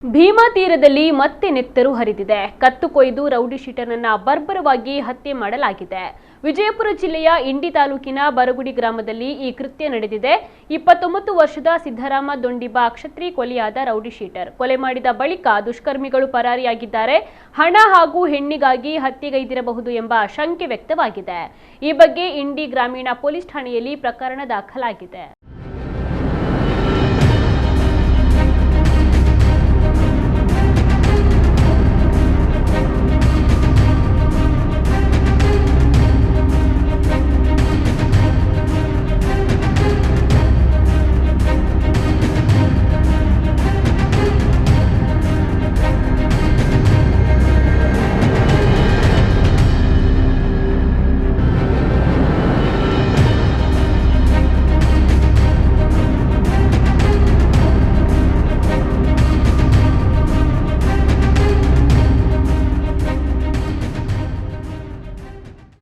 ಭೀಮಾ ತೀರದಲ್ಲಿ ಮತ್ತೆ ನೆತ್ತರು ಹರಿದಿದೆ. ಕತ್ತು ಕೊಯ್ದು ರೌಡಿ ಶೀಟರ್ನನ್ನ ಬರ್ಬರವಾಗಿ ಹತ್ಯೆ ಮಾಡಲಾಗಿದೆ. ವಿಜಯಪುರ ಜಿಲ್ಲೆಯ ಇಂಡಿ ತಾಲೂಕಿನ ಬರಗುಡಿ ಗ್ರಾಮದಲ್ಲಿ ಈ ಕೃತ್ಯ ನಡೆದಿದೆ. 29 ವರ್ಷದ ಸಿದ್ದರಾಮ ದೊಂಡಿಬ ಕ್ಷತ್ರಿ ಕೊಲೆಯಾದ ರೌಡಿ ಶೀಟರ್. ಕೊಲೆ ಮಾಡಿದ ಬಳಿಕ ದುಷ್ಕರ್ಮಿಗಳು ಪರಾರಿಯಾಗಿದ್ದಾರೆ. ಹಣ ಹಾಗೂ ಹೆಣ್ಣಿಗಾಗಿ ಹತ್ಯೆಗೈದಿರಬಹುದು ಎಂಬ ಶಂಕೆ ವ್ಯಕ್ತವಾಗಿದೆ. ಈ ಬಗ್ಗೆ ಇಂಡಿ ಗ್ರಾಮೀಣ ಪೊಲೀಸ್ ಠಾಣೆಯಲ್ಲಿ ಪ್ರಕರಣ ದಾಖಲಾಗಿದೆ.